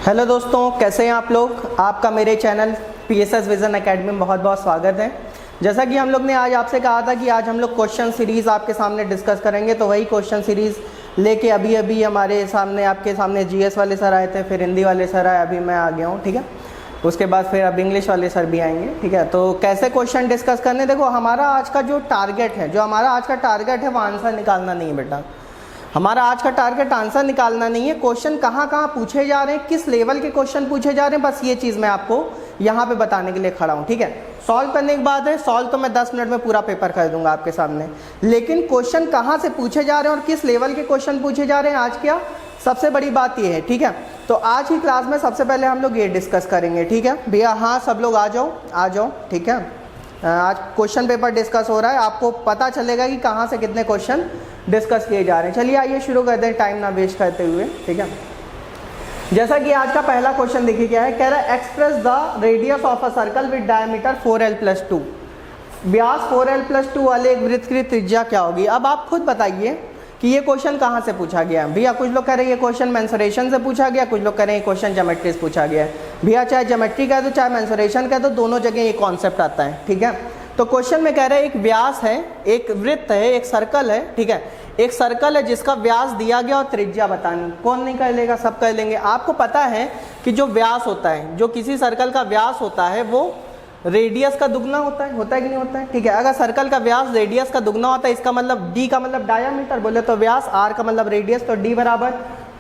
Hello दोस्तों, कैसे हैं आप लोग। आपका मेरे चैनल PSS विज़न एकेडमी में बहुत बहुत स्वागत है। जैसा कि हम लोग ने आज आपसे कहा था कि आज हम लोग क्वेश्चन सीरीज़ आपके सामने डिस्कस करेंगे, तो वही क्वेश्चन सीरीज़ लेके अभी हमारे सामने आपके सामने GS वाले सर आए थे, फिर हिंदी वाले सर आए, अभी मैं आ गया हूँ। ठीक है, उसके बाद फिर अब इंग्लिश वाले सर भी आएंगे। ठीक है, तो कैसे क्वेश्चन डिस्कस करने, देखो हमारा आज का जो टारगेट है, वो आंसर निकालना नहीं है बेटा। हमारा आज का टारगेट आंसर निकालना नहीं है, क्वेश्चन कहाँ कहाँ पूछे जा रहे हैं, किस लेवल के क्वेश्चन पूछे जा रहे हैं, बस ये चीज़ मैं आपको यहाँ पे बताने के लिए खड़ा हूँ। ठीक है, सॉल्व करने की बात है, सॉल्व तो मैं 10 मिनट में पूरा पेपर कर दूंगा आपके सामने, लेकिन क्वेश्चन कहाँ से पूछे जा रहे हैं और किस लेवल के क्वेश्चन पूछे जा रहे हैं, आज क्या सबसे बड़ी बात ये है। ठीक है, तो आज की क्लास में सबसे पहले हम लोग ये डिस्कस करेंगे। ठीक है भैया, हाँ सब लोग आ जाओ। ठीक है, आज क्वेश्चन पेपर डिस्कस हो रहा है, आपको पता चलेगा कि कहाँ से कितने क्वेश्चन डिस्कस किए जा रहे हैं। चलिए आइए शुरू करते हैं, टाइम ना वेस्ट करते हुए। ठीक है, जैसा कि आज का पहला क्वेश्चन देखिए क्या है, कह रहा है express the radius of a circle with diameter 4l+2। Vyas 4l+2 वाले एक वृत्त की त्रिज्या क्या होगी। अब आप खुद बताइए कि ये क्वेश्चन कहाँ से पूछा गया है। भैया कुछ लोग कह रहे हैं ये क्वेश्चन मेंसुरेशन से पूछा गया, कुछ लोग कह रहे हैं ये क्वेश्चन ज्योमेट्री से पूछा गया है। भैया चाहे ज्योमेट्री कह दो चाहे मेंसुरेशन कह दो, दोनों जगह ये कॉन्सेप्ट आता है। ठीक है, तो क्वेश्चन में कह रहे हैं एक व्यास है, एक वृत्त है, एक सर्कल है। ठीक है, एक सर्कल है जिसका व्यास दिया गया और त्रिज्या बतानी। कौन नहीं कर लेगा, सब कर लेंगे। आपको पता है कि जो व्यास होता है, जो किसी सर्कल का व्यास होता है वो रेडियस का दुगना होता है कि नहीं होता है। ठीक है, अगर सर्कल का व्यास रेडियस का दुगना होता है, इसका मतलब d का मतलब डायामीटर बोले तो व्यास, r का मतलब रेडियस, तो d बराबर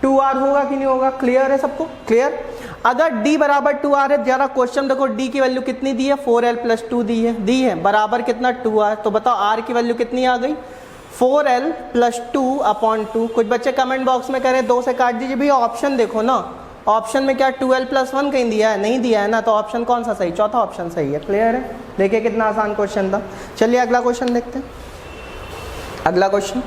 2r होगा कि नहीं होगा। क्लियर है सबको, क्लियर। अगर d बराबर 2r है, जरा क्वेश्चन देखो, d की वैल्यू कितनी दी है, 4l+2 दी है, बराबर कितना 2r, तो बताओ r की वैल्यू कितनी आ गई, 4l+2/2। कुछ बच्चे कमेंट बॉक्स में कह रहे हैं 2 से काट दीजिए। भैया ऑप्शन देखो ना, ऑप्शन में क्या 2l+1 कहीं दिया है, नहीं दिया है ना, तो ऑप्शन कौन सा सही, चौथा ऑप्शन सही है। क्लियर है, देखिए कितना आसान क्वेश्चन था। चलिए अगला क्वेश्चन देखते हैं। अगला क्वेश्चन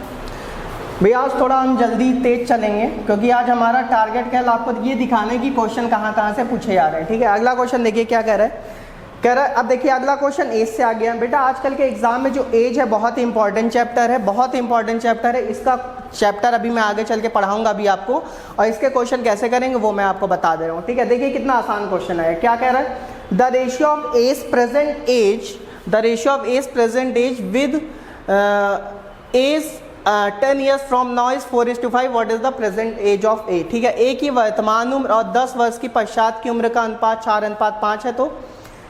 भैया आज थोड़ा हम जल्दी तेज चलेंगे, क्योंकि आज हमारा टारगेट क्या है, आपको ये दिखाने की क्वेश्चन कहाँ से पूछे जा रहे हैं। ठीक है, अगला क्वेश्चन देखिए क्या कह रहा है, अब देखिए अगला क्वेश्चन एज से आ गया। बेटा आजकल के एग्जाम में जो एज है बहुत ही इंपॉर्टेंट चैप्टर है, बहुत ही इंपॉर्टेंट चैप्टर है। इसका चैप्टर अभी मैं आगे चल के पढ़ाऊंगा अभी आपको, और इसके क्वेश्चन कैसे करेंगे वो मैं आपको बता दे रहा हूँ। ठीक है, देखिए कितना आसान क्वेश्चन है। क्या कह रहा है, the ratio of age present age with age 10 years from now is 4:5। What is the present age of A. ठीक है, ए की वर्तमान उम्र और 10 वर्ष की पश्चात की उम्र का अनुपात 4:5 है, तो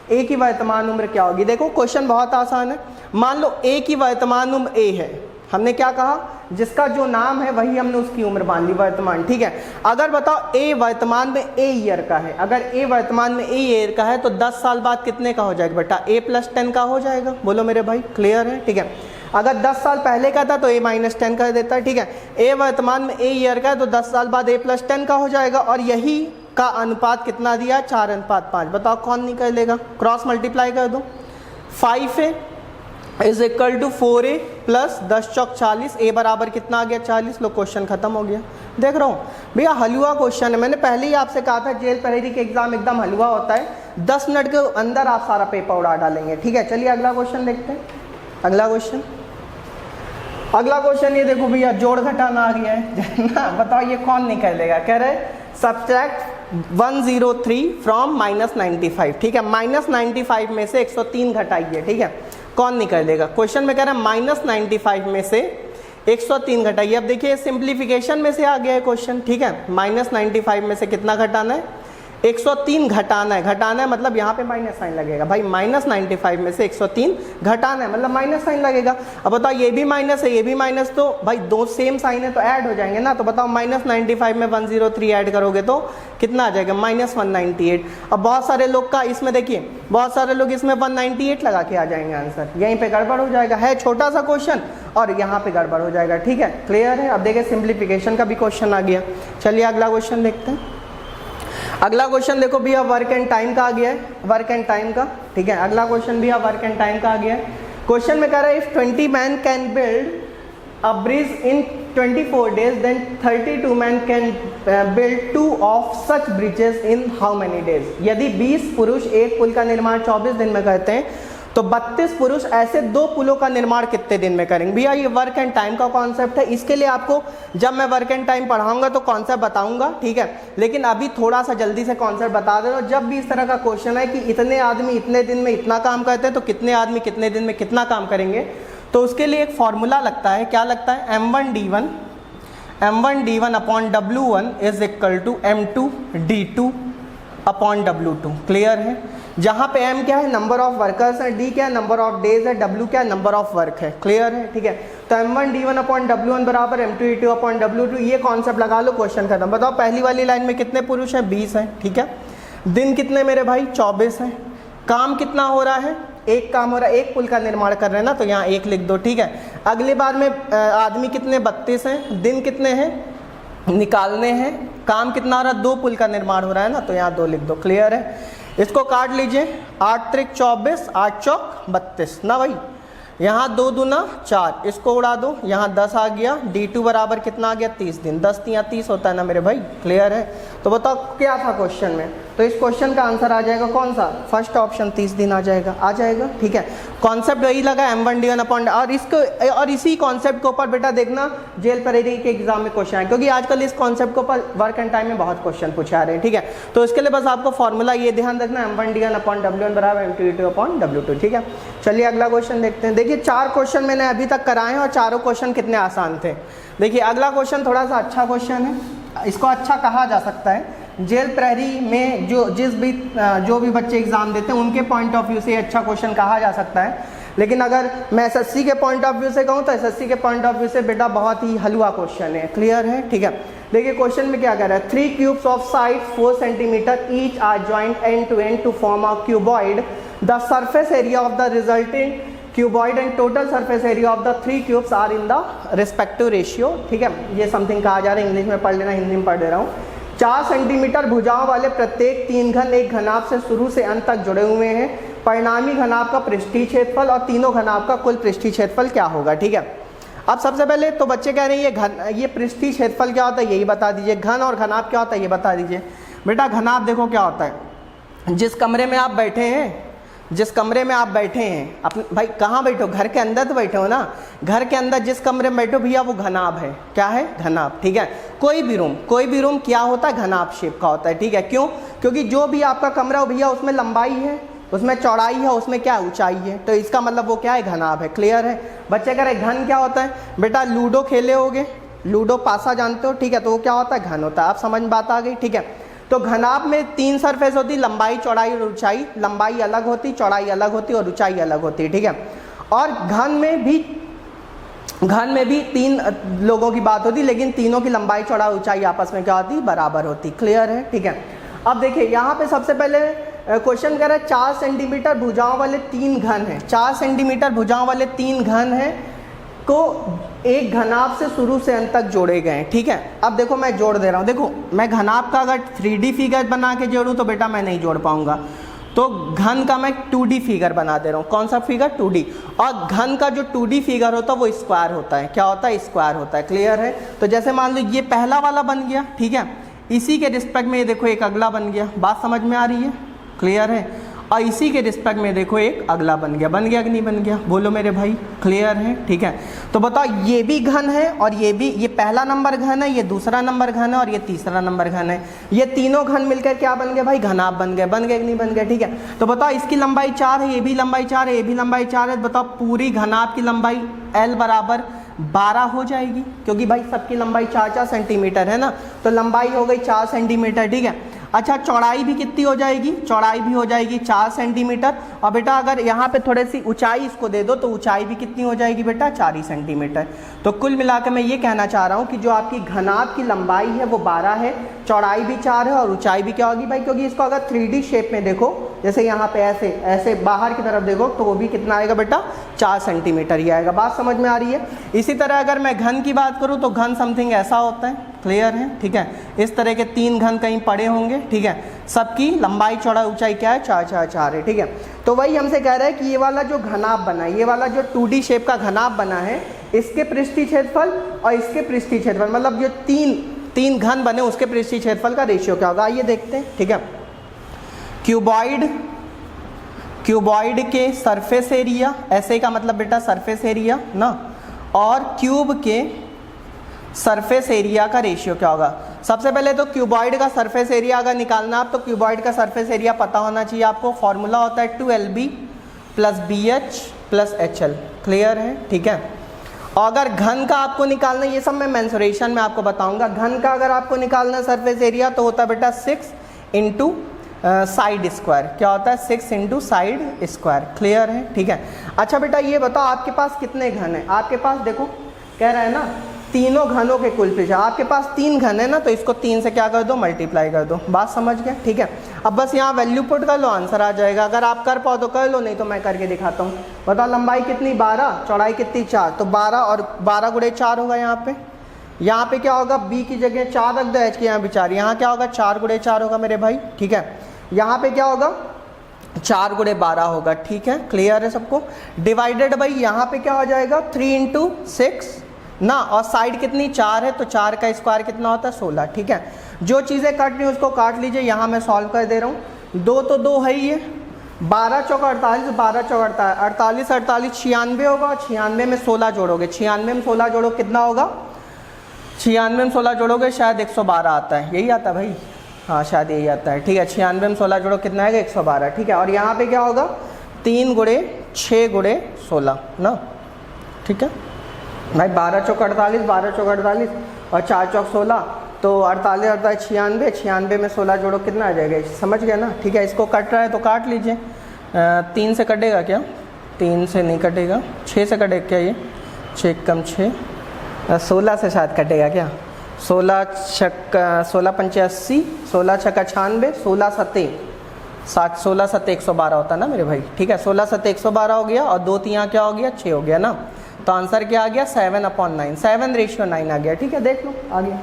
ए की वर्तमान उम्र क्या होगी। देखो क्वेश्चन बहुत आसान है। मान लो ए की वर्तमान उम्र ए है, हमने क्या कहा, जिसका जो नाम है वही हमने उसकी उम्र मान ली, वर्तमान। ठीक है, अगर बताओ ए वर्तमान में ए ईयर का है, अगर ए वर्तमान में ए ईयर का है तो 10 साल बाद कितने का हो जाएगा बेटा, a+10 का हो जाएगा। बोलो मेरे भाई, क्लियर है। ठीक है, अगर 10 साल पहले का था तो a-10 कर देता है। ठीक है, ए वर्तमान में ए ईयर का है तो 10 साल बाद a+10 का हो जाएगा, और यही का अनुपात कितना दिया, 4:5। बताओ कौन नहीं कर लेगा, क्रॉस मल्टीप्लाई कर दो। 5a = 4a + 10 चौक 40, a बराबर कितना आ गया, 40। लो क्वेश्चन खत्म हो गया। देख रहा हूँ भैया हलवा क्वेश्चन है, मैंने पहले ही आपसे कहा था जेल पहरी के एग्जाम एकदम हलवा होता है, 10 मिनट के अंदर आप सारा पेपर उड़ा डालेंगे। ठीक है, चलिए अगला क्वेश्चन देखते हैं। अगला क्वेश्चन ये देखो भैया, जोड़ घटाना आ गया है ना, बताओ ये कौन नहीं कर लेगा। कह रहे सब्ट्रैक्ट 103 फ्रॉम -95। ठीक है, -95 में से 103 घटाइए। ठीक है, कौन नहीं कर लेगा। क्वेश्चन में कह रहा है -95 में से 103 घटाइए। अब देखिए सिंप्लीफिकेशन में से आ गया है क्वेश्चन। ठीक है, -95 में से कितना घटाना है, 103 घटाना है, मतलब यहाँ पे माइनस साइन लगेगा भाई। -95 में से 103 घटाना है मतलब माइनस साइन लगेगा। अब बताओ ये भी माइनस है, ये भी माइनस, तो भाई दो सेम साइन है तो ऐड हो जाएंगे ना। तो बताओ -95 में 103 ऐड करोगे तो कितना आ जाएगा, -198। अब बहुत सारे लोग का इसमें देखिए, बहुत सारे लोग इसमें 198 लगा के आ जाएंगे आंसर, यहीं पे गड़बड़ हो जाएगा। है छोटा सा क्वेश्चन और यहाँ पे गड़बड़ हो जाएगा। ठीक है, क्लियर है। अब देखिए सिंप्लीफिकेशन का भी क्वेश्चन आ गया। चलिए अगला क्वेश्चन देखते हैं। अगला क्वेश्चन देखो भैया वर्क एंड टाइम का आ गया है, वर्क एंड टाइम का। ठीक है, अगला क्वेश्चन भैया वर्क एंड टाइम का आ गया है। क्वेश्चन में कह रहा है if 20 man can build a bridge in 24 days then 32 man can build 2 of such bridges in how many days. यदि 20 पुरुष एक पुल का निर्माण 24 दिन में करते हैं तो 32 पुरुष ऐसे 2 पुलों का निर्माण कितने दिन में करेंगे। भैया ये वर्क एंड टाइम का कॉन्सेप्ट है, इसके लिए आपको जब मैं वर्क एंड टाइम पढ़ाऊंगा तो कॉन्सेप्ट बताऊंगा, ठीक है। लेकिन अभी थोड़ा सा जल्दी से कॉन्सेप्ट बता दे रहा हूं। जब भी इस तरह का क्वेश्चन है कि इतने आदमी इतने दिन में इतना काम करते हैं तो कितने आदमी कितने दिन में कितना काम करेंगे, तो उसके लिए एक फॉर्मूला लगता है। क्या लगता है? M1D1 upon W1 is equal to M2D2 upon W2। Clear है? जहां पे M क्या है? नंबर ऑफ वर्कर्स है, D क्या है? नंबर ऑफ डेज है, W क्या है? नंबर ऑफ वर्क है। क्लियर है? ठीक है। तो M1D1 अपॉन W1 बराबर M2D2 अपॉन W2, ये कॉन्सेप्ट लगा लो, क्वेश्चन खत्म। बताओ पहली वाली लाइन में कितने पुरुष हैं? 20 हैं, ठीक है। दिन कितने मेरे भाई? 24 हैं। काम कितना हो रहा है? एक काम हो रहा है, एक पुल का निर्माण कर रहे हैं ना, तो यहाँ 1 लिख दो, ठीक है। अगली बार में आदमी कितने? 32 हैं। दिन कितने हैं? निकालने हैं। काम कितना हो रहा है? 2 पुल का निर्माण हो रहा है ना, तो यहाँ 2 लिख दो। क्लियर है? इसको काट लीजिए, 8 त्रिक 24, 8 चौक 32 ना भाई। यहाँ 2 दूना 4, इसको उड़ा दो, यहाँ 10 आ गया। D2 बराबर कितना आ गया? 30 दिन। 10 तिया 30 होता है ना मेरे भाई। क्लियर है? तो बताओ क्या था क्वेश्चन में? तो इस क्वेश्चन का आंसर आ जाएगा कौन सा? फर्स्ट ऑप्शन, 30 दिन आ जाएगा, आ जाएगा, ठीक है। कॉन्सेप्ट वही लगा M1D1 अपॉन, और इसको और इसी कॉन्सेप्ट के ऊपर बेटा देखना जेल परेरी के एग्जाम में क्वेश्चन है, क्योंकि आजकल इस कॉन्सेप्ट के ऊपर वर्क एंड टाइम में बहुत क्वेश्चन पूछे आ रहे हैं, ठीक है। तो इसके लिए बस आपको फॉर्मूला ये ध्यान रखना, M1D1 अपॉन W1 बराबर M2D2 अपॉन W2, ठीक है। चलिए अगला क्वेश्चन देखते हैं। देखिए 4 क्वेश्चन मैंने अभी तक कराए हैं और चारों क्वेश्चन कितने आसान थे। देखिए अगला क्वेश्चन थोड़ा सा अच्छा क्वेश्चन है, इसको अच्छा कहा जा सकता है। जेल प्रहरी में जो भी बच्चे एग्जाम देते हैं उनके पॉइंट ऑफ व्यू से अच्छा क्वेश्चन कहा जा सकता है। लेकिन अगर मैं एसएससी के पॉइंट ऑफ व्यू से कहूँ तो एसएससी के पॉइंट ऑफ व्यू से बेटा बहुत ही हलवा क्वेश्चन है। क्लियर है? ठीक है। देखिए क्वेश्चन में क्या कह रहा है? 3 cubes of side 4 centimetre each are joined end to end to form a cuboid. The surface area of the resulting cuboid and total surface area of the 3 cubes are in the respective ratio. ठीक है, ये something कहा जा रहा है, English में पढ़ लेना, हिंदी में पढ़ दे रहा हूँ। 4 सेंटीमीटर भुजाओं वाले प्रत्येक 3 घन एक घनाभ से शुरू से अंत तक जुड़े हुए हैं। परिणामी घनाभ का पृष्ठीय क्षेत्रफल और तीनों घनाभ का कुल पृष्ठीय क्षेत्रफल क्या होगा? ठीक है। अब सबसे पहले तो बच्चे कह रहे हैं ये पृष्ठीय क्षेत्रफल क्या होता है यही बता दीजिए। घन और घनाभ क्या होता है ये बता दीजिए। बेटा घनाभ देखो क्या होता है, जिस कमरे में आप बैठे हैं, जिस कमरे में आप बैठे हैं, अपने भाई कहाँ बैठो? घर के अंदर तो बैठे हो ना। घर के अंदर जिस कमरे में बैठो भैया वो घनाभ है। क्या है? घनाभ। ठीक है। कोई भी रूम क्या होता है? घनाभ शेप का होता है। ठीक है। क्यों? क्योंकि जो भी आपका कमरा हो भैया उसमें लंबाई है, उसमें चौड़ाई है, उसमें क्या ऊंचाई है, तो इसका मतलब वो क्या है? घनाभ है। क्लियर है? बच्चे कह रहे घन क्या होता है? बेटा लूडो खेले होगे, लूडो पासा जानते हो, ठीक है, तो वो क्या होता है? घन होता है। आप समझ में बात आ गई? ठीक है। तो घनाभ में 3 सरफेस होती, लंबाई चौड़ाई और ऊंचाई। लंबाई अलग होती, चौड़ाई अलग होती और ऊंचाई अलग होती। ठीक है। और घन में भी 3 लोगों की बात होती, लेकिन तीनों की लंबाई चौड़ाई ऊंचाई आपस में क्या होती? बराबर होती। क्लियर है? ठीक है। अब देखिए यहाँ पे सबसे पहले क्वेश्चन कह रहा है 4 सेंटीमीटर भुजाओं वाले 3 घन हैं। 4 सेंटीमीटर भुजाओं वाले 3 घन हैं को एक घनाभ से शुरू से अंत तक जोड़े गए हैं। ठीक है। अब देखो मैं जोड़ दे रहा हूँ। देखो मैं घनाभ का अगर 3D फिगर बना के जोड़ूँ तो बेटा मैं नहीं जोड़ पाऊंगा, तो घन का मैं 2D फिगर बना दे रहा हूँ। कौन सा फिगर? 2D। और घन का जो 2D फिगर होता है वो स्क्वायर होता है। क्या होता है? स्क्वायर होता है। क्लियर है? तो जैसे मान लो ये पहला वाला बन गया, ठीक है, इसी के रिस्पेक्ट में ये देखो एक अगला बन गया। बात समझ में आ रही है? क्लियर है? और इसी के रिस्पेक्ट में देखो एक अगला बन गया कि नहीं बन गया? बोलो मेरे भाई। क्लियर है? ठीक है। तो बताओ ये भी घन है और ये भी, ये पहला नंबर घन है, ये दूसरा नंबर घन है और ये तीसरा नंबर घन है। ये तीनों घन मिलकर क्या बन गए भाई? घनाभ बन गए कि नहीं बन गए? ठीक है। तो बताओ इसकी लंबाई 4 है, ये भी लंबाई 4 है, ये भी लंबाई 4 है। बताओ पूरी घनाभ की लंबाई L बराबर 12 हो जाएगी, क्योंकि भाई सबकी लंबाई 4-4 सेंटीमीटर है ना, तो लंबाई हो गई 4 सेंटीमीटर। ठीक है। अच्छा चौड़ाई भी कितनी हो जाएगी? चौड़ाई भी हो जाएगी 4 सेंटीमीटर। और बेटा अगर यहाँ पे थोड़ी सी ऊंचाई इसको दे दो तो ऊंचाई भी कितनी हो जाएगी बेटा? 4 ही सेंटीमीटर। तो कुल मिलाकर मैं ये कहना चाह रहा हूँ कि जो आपकी घनाभ की लंबाई है वो 12 है, चौड़ाई भी 4 है और ऊंचाई भी क्या होगी भाई? क्योंकि इसको अगर 3D शेप में देखो, जैसे यहाँ पे ऐसे ऐसे बाहर की तरफ देखो तो वो भी कितना आएगा बेटा? 4 सेंटीमीटर ही आएगा। बात समझ में आ रही है? इसी तरह अगर मैं घन की बात करूँ तो घन समथिंग ऐसा होता है। क्लियर है? ठीक है। इस तरह के 3 घन कहीं पड़े होंगे। ठीक है। सबकी लंबाई चौड़ाई ऊंचाई क्या है? 4-4-4 है। ठीक है। तो वही हमसे कह रहा है कि ये वाला जो घनाभ बना है, ये वाला जो 2D शेप का घनाभ बना है, इसके पृष्ठीय क्षेत्रफल और इसके पृष्ठीय क्षेत्रफल, मतलब जो 3 घन बने उसके पृष्ठीय क्षेत्रफल का रेशियो क्या होगा? आइए देखते हैं। ठीक है। क्यूबॉइड क्यूबॉइड के सरफेस एरिया, ऐसे का मतलब बेटा सरफेस एरिया ना, और क्यूब के सरफेस एरिया का रेशियो क्या होगा। सबसे पहले तो क्यूबॉइड का सरफेस एरिया अगर निकालना आप तो क्यूबॉइड का सरफेस एरिया पता होना चाहिए आपको। फॉर्मूला होता है 2LB plus BH plus HL। Clear है, ठीक है। और अगर घन का आपको निकालना, ये सब मैं मेंसुरेशन में आपको बताऊंगा। घन का अगर आपको निकालना सरफेस एरिया तो होता है बेटा 6 इंटू साइड स्क्वायर। क्या होता है 6 इंटू साइड स्क्वायर। क्लियर है, ठीक है। अच्छा बेटा ये बताओ आपके पास कितने घन है। आपके पास देखो कह रहा है ना तीनों घनों के कुल पीछे, आपके पास 3 घन है ना, तो इसको 3 से क्या कर दो, मल्टीप्लाई कर दो। बात समझ गए, ठीक है। अब बस यहाँ वैल्यू पुट कर लो, आंसर आ जाएगा। अगर आप कर पाओ तो कर लो, नहीं तो मैं करके दिखाता हूँ। बताओ लंबाई कितनी 12, चौड़ाई कितनी 4, तो 12 और 12 गुणे 4 होगा। यहाँ पे क्या होगा, B की जगह 4 रख दो, H के यहाँ भी 4, यहाँ क्या होगा 4 गुणे 4 होगा मेरे भाई, ठीक है। यहाँ पे क्या होगा 4 गुणे 12 होगा, ठीक है। क्लियर है सबको। डिवाइडेड बाई यहाँ पे क्या हो जाएगा 3 इंटू 6 ना, और साइड कितनी 4 है, तो 4 का स्क्वायर कितना होता है 16, ठीक है। जो चीज़ें काटनी उसको काट लीजिए, यहाँ मैं सॉल्व कर दे रहा हूँ। 2 तो 2 है ही है, 12 चौका 48, 12 चौका 48, 48 96 होगा, 96 में 16 जोड़ोगे, 96 में 16 जोड़ो कितना होगा, 96 में 16 जोड़ोगे शायद 112 आता है, यही आता है भाई, हाँ शायद यही आता है, ठीक है। 96 में 16 जोड़ो कितना आएगा 112, ठीक है। और यहाँ पे क्या होगा 3 गुणे 6 गुणे 16 ना, ठीक है भाई। 12 चौक 48, 12 चौक 48 और 4 चौक 16, तो 48 48 96, 96 में 16 जोड़ो कितना आ जाएगा, समझ गया ना, ठीक है। इसको कट रहा है तो काट लीजिए। 3 से कटेगा क्या, 3 से नहीं कटेगा, 6 से कटेगा क्या, ये 6 कम 6, 16 से शायद कटेगा क्या, 16 पंचे 80, 16 छक्का 96, 16 सत्ते 60, 16 सत्ते 112 होता ना मेरे भाई, ठीक है। 16 सत्ते 112 हो गया और 2 3 क्या हो गया 6 हो गया ना, तो आंसर क्या आ गया 7/9, 7:9 आ गया, ठीक है। देख लो आ गया।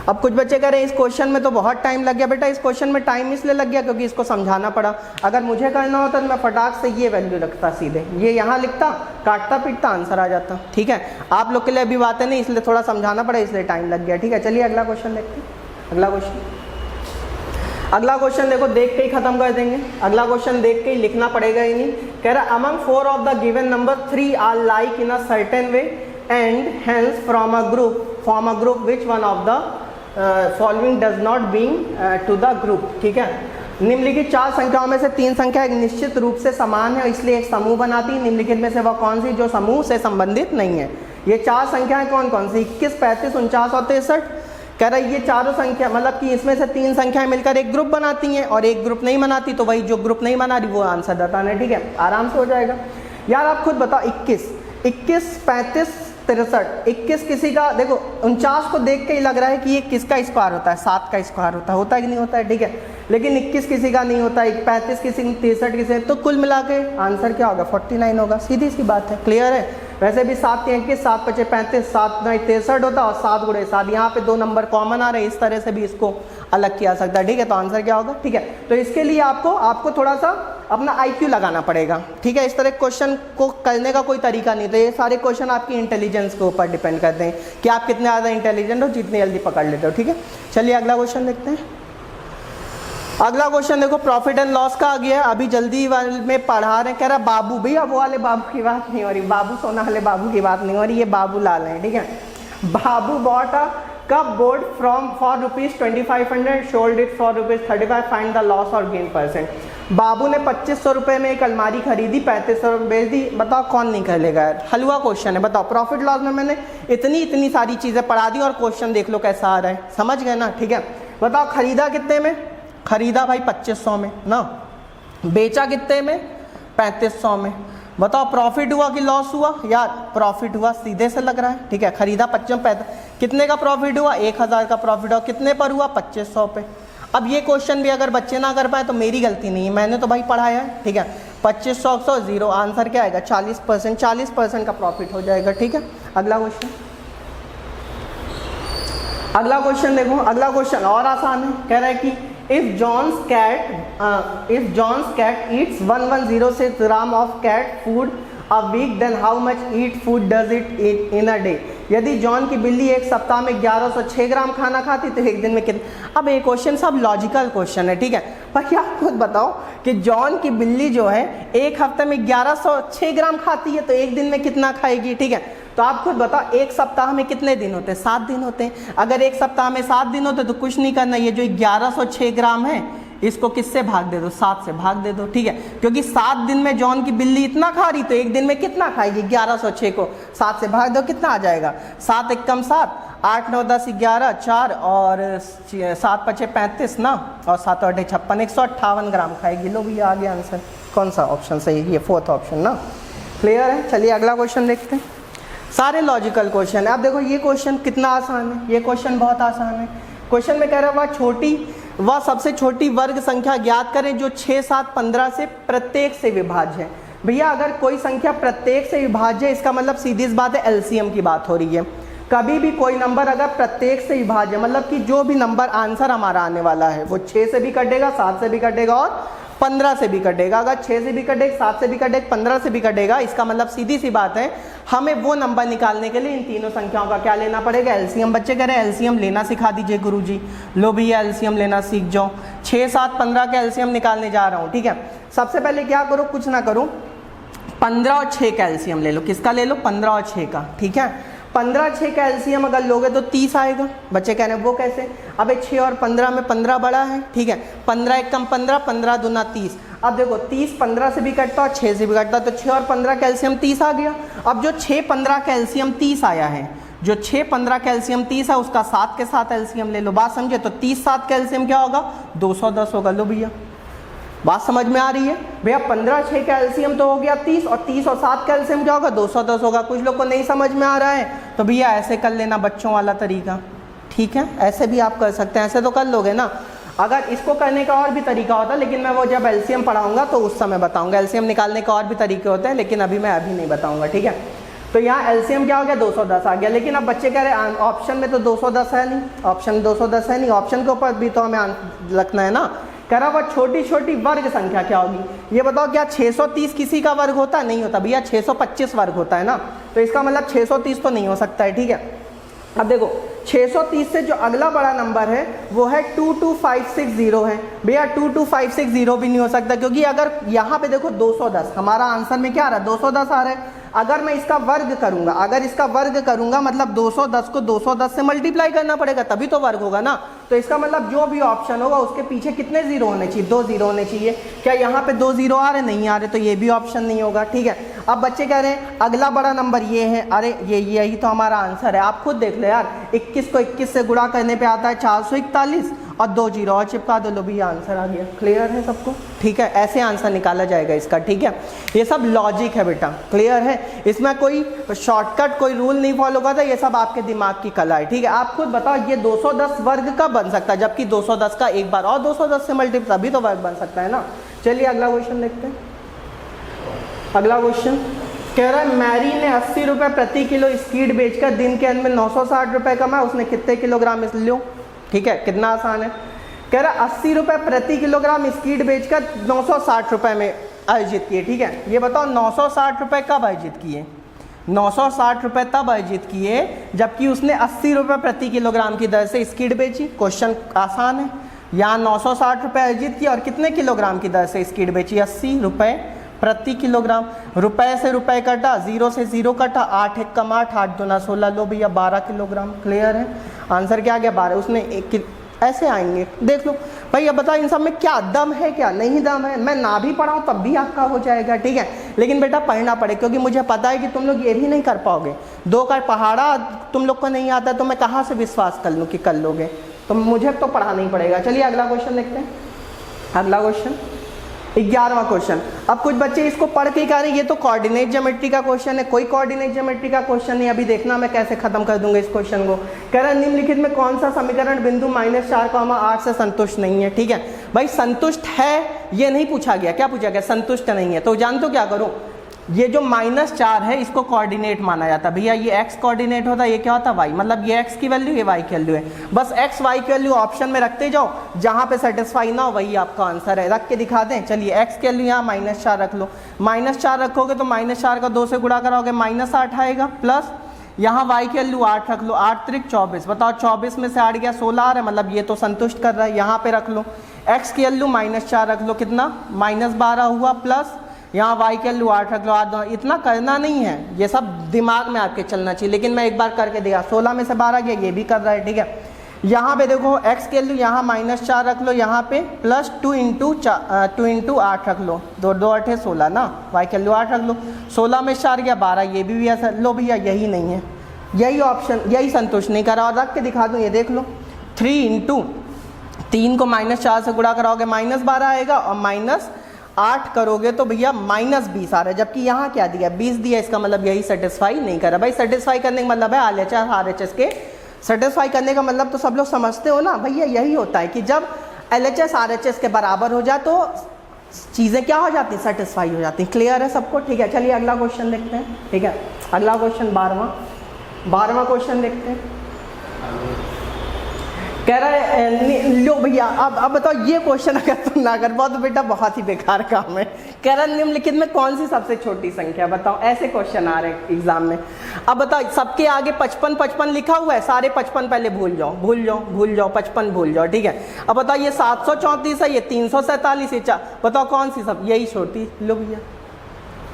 अब कुछ बच्चे कह रहे हैं इस क्वेश्चन में तो बहुत टाइम लग गया। बेटा इस क्वेश्चन में टाइम इसलिए लग गया क्योंकि इसको समझाना पड़ा। अगर मुझे करना होता तो मैं फटाक से ये वैल्यू रखता, सीधे ये यहाँ लिखता, काटता पीटता, आंसर आ जाता, ठीक है। आप लोग के लिए अभी बातें नहीं, इसलिए थोड़ा समझाना पड़ा, इसलिए टाइम लग गया, ठीक है। चलिए अगला क्वेश्चन देखते हैं। अगला क्वेश्चन देखो, देख के ही खत्म कर देंगे। अगला क्वेश्चन देख के ही लिखना पड़ेगा ही नहीं। कह रहा among 4 of the given number 3 are like in a certain way and hence form a group which one of the following does not belong to the group, ठीक है। निम्नलिखित 4 संख्याओं में से 3 संख्या एक निश्चित रूप से समान है, इसलिए एक समूह बनाती है। निम्नलिखित में से वह कौन सी जो समूह से संबंधित नहीं है। ये 4 संख्याएं कौन कौन सी, 21, 35, 49 और 63। कह रहा है ये चारों संख्या मतलब कि इसमें से 3 संख्याएं मिलकर एक ग्रुप बनाती हैं और एक ग्रुप नहीं बनाती, तो वही जो ग्रुप नहीं बना रही वो आंसर बताना है, ठीक है। आराम से हो जाएगा यार। आप खुद बताओ 21, 35, 63, 21 किसी का, देखो 49 को देख के ही लग रहा है कि ये किसका स्क्वायर होता है, 7 का स्क्वायर होता है कि नहीं होता है, ठीक है। लेकिन 21 किसी का नहीं होता है, 35 किसी, 63 किसी, तो कुल मिला के आंसर क्या होगा 49 होगा, सीधी सी बात है। क्लियर है। वैसे भी 7 3 21, 7 5 35, 7 9 63 होता है और 7 गुणे 7, यहाँ पे 2 नंबर कॉमन आ रहे हैं, इस तरह से भी इसको अलग किया सकता है, ठीक है। तो आंसर क्या होगा, ठीक है। तो इसके लिए आपको थोड़ा सा अपना IQ लगाना पड़ेगा, ठीक है। इस तरह क्वेश्चन को करने का कोई तरीका नहीं। तो ये सारे क्वेश्चन आपकी इंटेलिजेंस के ऊपर डिपेंड करते हैं कि आप कितने ज़्यादा इंटेलिजेंट हो, जितनी जल्दी पकड़ लेते हो, ठीक है। चलिए अगला क्वेश्चन देखते हैं। अगला क्वेश्चन देखो, प्रॉफिट एंड लॉस का आ गया है, अभी जल्दी में पढ़ा रहे हैं। कह रहा बाबू, भैया वो वाले बाबू की बात नहीं हो रही, बाबू सोना वाले बाबू की बात नहीं हो रही, ये बाबू लाल है, ठीक है। Babu bought a cupboard for ₹2500, sold it for ₹35, find the loss और गेन परसेंट। बाबू ने 2500 रुपये में एक अलमारी खरीदी, 3500 बेच दी। बताओ कौन नहीं कर लेगा यार, हलवा क्वेश्चन है। बताओ प्रॉफिट लॉस में मैंने इतनी सारी चीज़ें पढ़ा दी और क्वेश्चन देख लो कैसा आ रहा है, समझ गए ना, ठीक है। बताओ खरीदा कितने में, खरीदा भाई 2500 में ना, बेचा कितने में 3500 में। बताओ प्रॉफिट हुआ कि लॉस हुआ, यार प्रॉफिट हुआ, सीधे से लग रहा है, ठीक है। खरीदा 25, कितने का प्रॉफिट हुआ 1000 का प्रॉफिट हुआ, कितने पर हुआ 2500 पे। अब ये क्वेश्चन भी अगर बच्चे ना कर पाए तो मेरी गलती नहीं है, मैंने तो भाई पढ़ाया है, ठीक है। 2500 0, आंसर क्या आएगा 40%, 40% का प्रॉफिट हो जाएगा, ठीक है। अगला क्वेश्चन देखो, अगला क्वेश्चन और आसान है। कह रहा है कि if John's cat eats 116 gram of cat food a week, then how much eat food does it eat in a day? यदि जॉन की बिल्ली एक सप्ताह में 1106 ग्राम खाना खाती तो एक दिन में कितना। अब ये क्वेश्चन सब लॉजिकल क्वेश्चन है, ठीक है। भाई आप खुद बताओ कि जॉन की बिल्ली जो है एक हफ्ते में 1106 ग्राम खाती है, तो एक दिन में कितना खाएगी, ठीक है। तो आप खुद बताओ एक सप्ताह में कितने दिन होते हैं, 7 दिन होते हैं। अगर एक सप्ताह में 7 दिन होते तो कुछ नहीं करना, ये जो 1106 ग्राम है इसको किससे भाग दे दो, 7 से भाग दे दो, ठीक है। क्योंकि 7 दिन में जॉन की बिल्ली इतना खा रही, तो एक दिन में कितना खाएगी, 1106 को 7 से भाग दो, कितना आ जाएगा, 7 एकम 7, 8 9 10 11 4 और 7 5 35 ना, और 7 8 56, 158 ग्राम खाएगी। लो भैया आ गया आंसर। कौन सा ऑप्शन सही है, ये 4th ऑप्शन ना। क्लियर है। चलिए अगला क्वेश्चन देखते हैं। सारे लॉजिकल क्वेश्चन है। अब देखो ये क्वेश्चन कितना आसान है, ये क्वेश्चन बहुत आसान है। क्वेश्चन में कह रहा है वह सबसे छोटी वर्ग संख्या ज्ञात करें जो 6 7 15 से प्रत्येक से विभाज्य है। भैया अगर कोई संख्या प्रत्येक से विभाज्य है, इसका मतलब सीधी सी बात है एलसीएम की बात हो रही है। कभी भी कोई नंबर अगर प्रत्येक से विभाज्य, मतलब कि जो भी नंबर आंसर हमारा आने वाला है वो 6 से भी कटेगा, 7 से भी कटेगा और 15 से भी कटेगा। अगर 6 से भी कटेगा, 7 से भी कटेगा, 15 से भी कटेगा, इसका मतलब सीधी सी बात है हमें वो नंबर निकालने के लिए इन तीनों संख्याओं का क्या लेना पड़ेगा, एलसीएम। बच्चे कह रहे हैं एलसीएम लेना सिखा दीजिए गुरुजी। लो भैया एलसीएम लेना सीख जाओ। 6 7 15 का एलसीएम निकालने जा रहा हूँ, ठीक है। सबसे पहले क्या करो, कुछ ना करो, 15 और 6 का एलसीएम ले लो। किसका ले लो, 15 और 6 का, ठीक है। 15 6 का एलसीएम अगर लोगे तो 30 आएगा। बच्चे कह रहे हैं वो कैसे, अबे 6 और 15 में 15 बड़ा है, ठीक है। 15 एकम 15, 15 दूना 30। अब देखो 30 15 से भी कटता और 6 से भी कटता, तो 6 और 15 का एलसीएम 30 आ गया। अब जो 6 15 का एलसीएम 30 आया है, जो 6 15 का एलसीएम 30 है, उसका 7 के साथ एलसीएम ले लो। बात समझे, तो 30 7 का एलसीएम क्या होगा, 210 होगा। लो भैया बात समझ में आ रही है। भैया 15 6 का एलसीएम तो हो गया 30, और 30 और 7 का एलसीएम क्या होगा, 210 होगा। कुछ लोग को नहीं समझ में आ रहा है तो भैया ऐसे कर लेना, बच्चों वाला तरीका, ठीक है। ऐसे भी आप कर सकते हैं, ऐसे तो कर लोगे ना। अगर इसको करने का और भी तरीका होता, लेकिन मैं वो जब एलसीएम पढ़ाऊंगा तो उस समय बताऊंगा। एलसीएम निकालने का और भी तरीके होते हैं, लेकिन अभी मैं नहीं बताऊंगा, ठीक है। तो यहाँ एलसीएम क्या हो गया, 210 आ गया। लेकिन अब बच्चे कह रहे हैं ऑप्शन में तो 210 है नहीं, ऑप्शन में 210 है नहीं, ऑप्शन के ऊपर भी तो हमें रखना है ना। कह रहा वह छोटी छोटी वर्ग संख्या क्या होगी। ये बताओ क्या 630 किसी का वर्ग होता है, नहीं होता भैया, 625 वर्ग होता है ना। तो इसका मतलब 630 तो नहीं हो सकता है, ठीक है। अब देखो 630 से जो अगला बड़ा नंबर है वो है 22560 है। भैया 22560 भी नहीं हो सकता, क्योंकि अगर यहाँ पे देखो 210 हमारा आंसर में क्या आ रहा है, 210 आ रहा है। अगर मैं इसका वर्ग करूंगा, अगर इसका वर्ग करूंगा मतलब 210 को 210 से मल्टीप्लाई करना पड़ेगा, तभी तो वर्ग होगा ना। तो इसका मतलब जो भी ऑप्शन होगा उसके पीछे कितने जीरो होने चाहिए, 2 जीरो होने चाहिए। क्या यहाँ पे 2 जीरो आ रहे, नहीं आ रहे, तो ये भी ऑप्शन नहीं होगा, ठीक है। अब बच्चे कह रहे हैं अगला बड़ा नंबर ये है, अरे ये यही तो हमारा आंसर है। आप खुद देख लो यार, 21 को 21 से गुणा करने पे आता है 441 और 2 जीरो और चिपका दो, लो भी आंसर आ गया। क्लियर है सबको, ठीक है। ऐसे आंसर निकाला जाएगा इसका, ठीक है। ये सब लॉजिक है बेटा, क्लियर है। इसमें कोई शॉर्टकट कोई रूल नहीं फॉलो करता, ये सब आपके दिमाग की कला है, ठीक है। आप खुद बताओ ये 210 वर्ग का बन सकता है, जबकि 210 का एक बार और 210 से मल्टीप्लाई, तभी तो वर्ग बन सकता है ना। चलिए अगला क्वेश्चन देखते हैं। अगला क्वेश्चन कह रहा है मैरी ने 80 रुपये प्रति किलो स्कीड बेचकर दिन के अंत में 960 रुपये कमाए, उसने कितने किलोग्राम इस लो, ठीक है। कितना आसान है। कह रहा है 80 रुपये प्रति किलोग्राम स्कीड बेचकर 960 रुपये में अर्जित किए, ठीक है। ये बताओ 960 रुपये कब अर्जित किए, 960 रुपये तब अर्जित किए जबकि उसने 80 रुपये प्रति किलोग्राम की दर से स्कीड बेची। क्वेश्चन आसान है। यहाँ 960 रुपये अर्जित किए और कितने किलोग्राम की दर से स्कीड बेची, 80 रुपये प्रति किलोग्राम। रुपए से रुपए कटा, 0 से 0 कटा, 8 एक कम 8, 8 दूना 16, लो भैया 12 किलोग्राम। क्लियर है। आंसर क्या आ गया, 12। उसने एक ऐसे आएंगे, देख लो भाई। अब बताओ इन सब में क्या दम है, क्या नहीं दम है। मैं ना भी पढ़ाऊँ तब भी आपका हो जाएगा, ठीक है। लेकिन बेटा पढ़ना पड़े, क्योंकि मुझे पता है कि तुम लोग ये भी नहीं कर पाओगे। 2 का पहाड़ा तुम लोग को नहीं आता, तो मैं कहाँ से विश्वास कर लूँ कि कर लोगे। तो मुझे तो पढ़ाना ही पड़ेगा। चलिए अगला क्वेश्चन देखते हैं। अगला क्वेश्चन 11वां क्वेश्चन। अब कुछ बच्चे इसको पढ़ के कह रहे हैं ये तो कोऑर्डिनेट ज्योमेट्री का क्वेश्चन है। कोई कोऑर्डिनेट ज्योमेट्री का क्वेश्चन नहीं। अभी देखना मैं कैसे खत्म कर दूंगा इस क्वेश्चन को। कह रहा है निम्नलिखित में कौन सा समीकरण बिंदु -4, 8 से संतुष्ट नहीं है, ठीक है। भाई संतुष्ट है ये नहीं पूछा गया, क्या पूछा गया, संतुष्ट नहीं है। तो जानते हो क्या करो, ये जो -4 है इसको कोऑर्डिनेट माना जाता है। भैया ये x कोऑर्डिनेट होता है, ये क्या होता है y, मतलब ये x की वैल्यू, ये y की वैल्यू है। बस x y की वैल्यू ऑप्शन में रखते जाओ, जहां पे सेटिस्फाई ना हो वही आपका आंसर है। रख के दिखा दें। चलिए x की वैल्यू यहाँ -4 रख लो। -4 रखोगे तो -4 का 2 से गुणा कराओगे -8 आएगा, प्लस यहाँ y की वैल्यू 8 रख लो, 8 त्रिक 24, बताओ 24 में से 8 गया 16 आ रहा है, मतलब ये तो संतुष्ट कर रहा है। यहाँ पे रख लो x की वैल्यू -4 रख लो, कितना -12 हुआ, प्लस यहाँ y की वैल्यू 8 रख लो, 8 इतना करना नहीं है, ये सब दिमाग में आपके चलना चाहिए, लेकिन मैं एक बार करके दिया, 16 में से 12 गया, ये भी कर रहा है, ठीक है। यहाँ पे देखो x की वैल्यू यहाँ -4 रख लो, यहाँ पे प्लस 2 इंटू 8 रख लो, 2 2 8 16 ना, y की वैल्यू 8 रख लो, 16 में 4 गया 12, ये भी ऐसा लो भैया, यही नहीं है, यही ऑप्शन, यही संतुष्ट नहीं करा। और रख के दिखा दूँ, ये देख लो, 3 इंटू 3 को -4 से गुणा कराओगे -12 आएगा, और -8 करोगे तो भैया -20 आ रहा है, जबकि यहाँ क्या दिया 20 दिया, इसका मतलब यही सेटिस्फाई नहीं करा। भाई सेटिस्फाई करने का मतलब है LHS RHS के सेटिस्फाई करने का मतलब तो सब लोग समझते हो ना भैया, यही होता है कि जब LHS RHS के बराबर हो जाए तो चीज़ें क्या हो जाती हैं, सेटिस्फाई हो जाती हैं। क्लियर है सबको, ठीक है। चलिए अगला क्वेश्चन देखते हैं, ठीक है। अगला क्वेश्चन 12वां क्वेश्चन देखते हैं। कह रहा है लो भैया, अब बताओ ये क्वेश्चन अगर तुम ना कर पाओ तो बेटा बहुत ही बेकार काम है। कह रहा है निम्नलिखित में कौन सी सबसे छोटी संख्या, बताओ, ऐसे क्वेश्चन आ रहे हैं एग्जाम में। अब बताओ, सबके आगे 55 लिखा हुआ है, सारे 55 पहले भूल जाओ 55 भूल जाओ, ठीक है। अब बताओ ये 734 है, ये 347, ये बताओ कौन सी सब, यही छोटी। लो भैया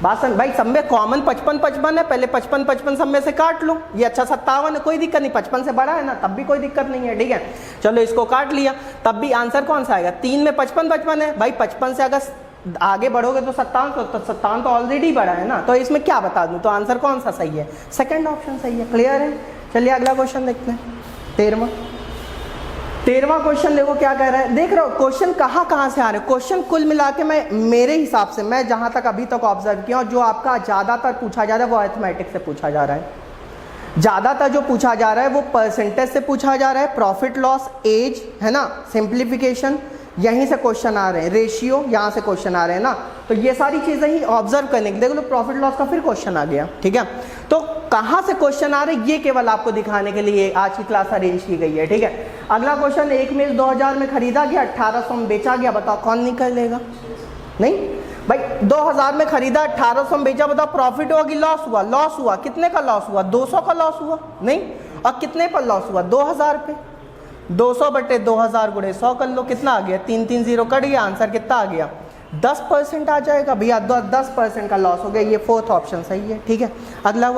बासन भाई, सब में कॉमन 55 है, पहले 55 सब में से काट लो, ये अच्छा 57 है, कोई दिक्कत नहीं, 55 से बड़ा है ना, तब भी कोई दिक्कत नहीं है, ठीक है। चलो इसको काट लिया, तब भी आंसर कौन सा आएगा, 3 में 55 है भाई, 55 से अगर आगे बढ़ोगे तो 57 तो ऑलरेडी बड़ा है ना, तो इसमें क्या बता दूं, तो आंसर कौन सा सही है, सेकंड ऑप्शन सही है। क्लियर है। चलिए अगला क्वेश्चन देखते हैं, 13वां क्वेश्चन देखो क्या कह रहा है। देख रहे हो क्वेश्चन कहाँ से आ रहे हैं, क्वेश्चन कुल मिला के मैं मेरे हिसाब से, मैं जहां तक अभी तक ऑब्जर्व किया, जो आपका ज़्यादातर पूछा जा रहा है वो अरिथमेटिक से पूछा जा रहा है। ज़्यादातर जो पूछा जा रहा है वो परसेंटेज से पूछा जा रहा है, प्रॉफिट लॉस, एज, है ना, सिंप्लीफिकेशन, यहीं से क्वेश्चन आ रहे हैं, रेशियो यहाँ से क्वेश्चन आ रहे हैं ना, तो ये सारी चीज़ें ही ऑब्जर्व करने की। देख लो प्रॉफिट लॉस का फिर क्वेश्चन आ गया, ठीक है। तो कहाँ से क्वेश्चन आ रहे हैं ये केवल आपको दिखाने के लिए आज की क्लास अरेंज की गई है, ठीक है। अगला क्वेश्चन, एक मेज 2000 में खरीदा गया, 1800 में बेचा गया, बताओ कौन निकल लेगा। नहीं भाई, 2000 में खरीदा, 1800 में बेचा, बताओ प्रॉफिट होगी लॉस हुआ, लॉस हुआ, कितने का लॉस हुआ, 200 का लॉस हुआ, नहीं, और कितने पर लॉस हुआ, 2000 पे, 200 बटे 2000 गुणे 100 कर लो, कितना आ गया, 3 3 0 कट गया, आंसर कितना आ गया, 10% आ जाएगा भैया, 10% का लॉस हो गया, ये फोर्थ ऑप्शन सही है, ठीक है। अगला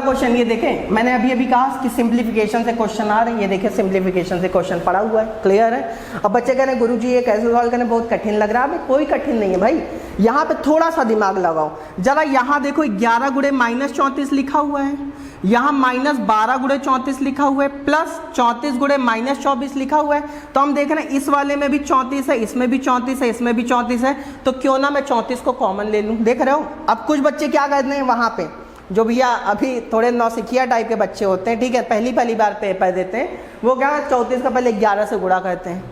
क्वेश्चन ये देखें, मैंने अभी कहा कि सिंप्लीफिकेशन से क्वेश्चन आ रहे हैं, ये देखें सिंप्लीफिकेशन से क्वेश्चन पड़ा हुआ है। क्लियर है। अब बच्चे कह रहे हैं गुरुजी ये कैसे सॉल्व करने, बहुत कठिन लग रहा है। भाई कोई कठिन नहीं है भाई, यहाँ पे थोड़ा सा दिमाग लगाओ जरा। यहाँ देखो 11 गुणे -34 लिखा हुआ है, यहाँ -12 गुणे 34 लिखा हुआ है, प्लस 34 गुणे -24 लिखा हुआ है। तो हम देख रहे हैं इस वाले में भी 34 है, इसमें भी 34 है, इसमें भी 34 है, तो क्यों ना मैं 34 को कॉमन ले लूँ। देख रहे हो। अब कुछ बच्चे क्या करते हैं वहाँ पे, जो भैया अभी थोड़े नौसिखिया टाइप के बच्चे होते हैं, ठीक है, पहली बार पेपर देते हैं, वो क्या 34 का पहले 11 से गुणा करते हैं,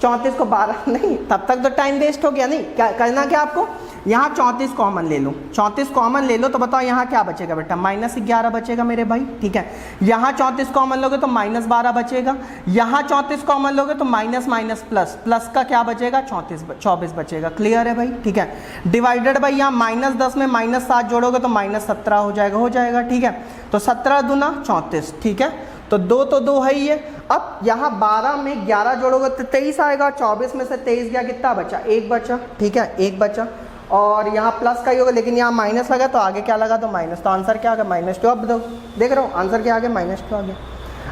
34 को 12 नहीं, तब तक तो टाइम वेस्ट हो गया। नहीं, क्या करना, क्या आपको यहाँ 34 कॉमन ले लो, 34 कॉमन ले लो, तो बताओ यहाँ क्या बचेगा बेटा, -11 बचेगा मेरे भाई, ठीक है। यहाँ 34 कॉमन लोगे तो -12 बचेगा, यहाँ 34 कॉमन लोगे तो माइनस प्लस का क्या बचेगा, 24 बचेगा। क्लियर है भाई, ठीक है। डिवाइडेड बाई यहाँ -10 में -7 जोड़ोगे तो -17 हो जाएगा, ठीक है। तो 17 दूना 34, ठीक है। तो 2 है ही है। अब यहाँ 12 में 11 जोड़ोगे तो 23 आएगा, 24 में से 23 गया, कितना बचा, 1 बचा, ठीक है, 1 बचा। और यहाँ प्लस का ही होगा, लेकिन यहाँ माइनस लगा तो आगे क्या लगा, तो माइनस, तो आंसर क्या आ गया, -2। अब देख रहे हो आंसर क्या आ गया, -2 आ गया।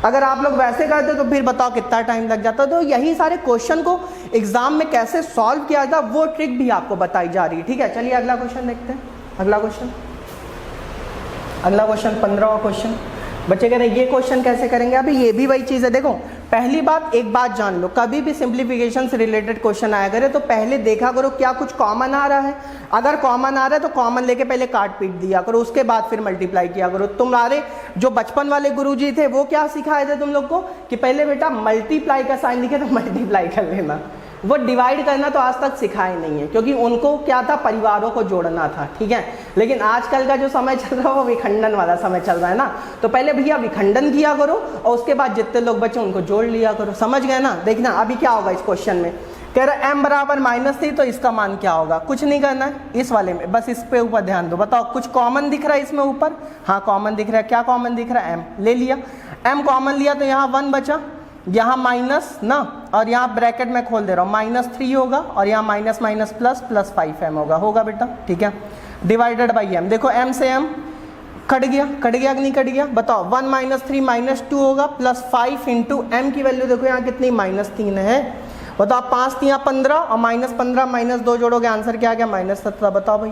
अगर आप लोग वैसे करते तो फिर बताओ कितना टाइम लग जाता। तो यही सारे क्वेश्चन को एग्जाम में कैसे सॉल्व किया जाता, वो ट्रिक भी आपको बताई जा रही है, ठीक है। चलिए अगला क्वेश्चन देखते हैं। अगला क्वेश्चन 15वां क्वेश्चन। बच्चे कह रहे हैं ये क्वेश्चन कैसे करेंगे। अभी ये भी वही चीज़ है। देखो पहली बात, एक बात जान लो, कभी भी सिंप्लीफिकेशन से रिलेटेड क्वेश्चन आया करे तो पहले देखा करो क्या कुछ कॉमन आ रहा है। अगर कॉमन आ रहा है तो कॉमन लेके पहले काट पीट दिया करो, उसके बाद फिर मल्टीप्लाई किया करो। तुम्हारे जो बचपन वाले गुरुजी थे वो क्या सिखाए थे तुम लोग को कि पहले बेटा मल्टीप्लाई का साइन लिखे तो मल्टीप्लाई कर लेना, वो डिवाइड करना तो आज तक सिखाए नहीं है, क्योंकि उनको क्या था, परिवारों को जोड़ना था, ठीक है। लेकिन आजकल का जो समय चल रहा है वो विखंडन वाला समय चल रहा है ना, तो पहले भैया विखंडन किया करो और उसके बाद जितने लोग बचे उनको जोड़ लिया करो। समझ गए ना। देखना अभी क्या होगा इस क्वेश्चन में, कह रहा m बराबर -3 तो इसका मान क्या होगा, कुछ नहीं करना है इस वाले में, बस इस पे ऊपर ध्यान दो। बताओ कुछ कॉमन दिख रहा है इसमें ऊपर, हाँ कॉमन दिख रहा है, क्या कॉमन दिख रहा है, m ले लिया, m कॉमन लिया तो यहाँ 1 बचा, यहाँ माइनस ना, और यहाँ ब्रैकेट में खोल दे रहा हूँ -3 होगा, और यहाँ minus minus plus plus 5m होगा बेटा, ठीक है, डिवाइडेड बाई m। देखो m से m कट गया कि नहीं कट गया, बताओ 1 - 3 -2 होगा, प्लस 5 इंटू m की वैल्यू देखो यहाँ कितनी -3 है, बताओ 5 3 15 और -15 -2 जोड़ोगे आंसर क्या आ गया -17। बताओ भाई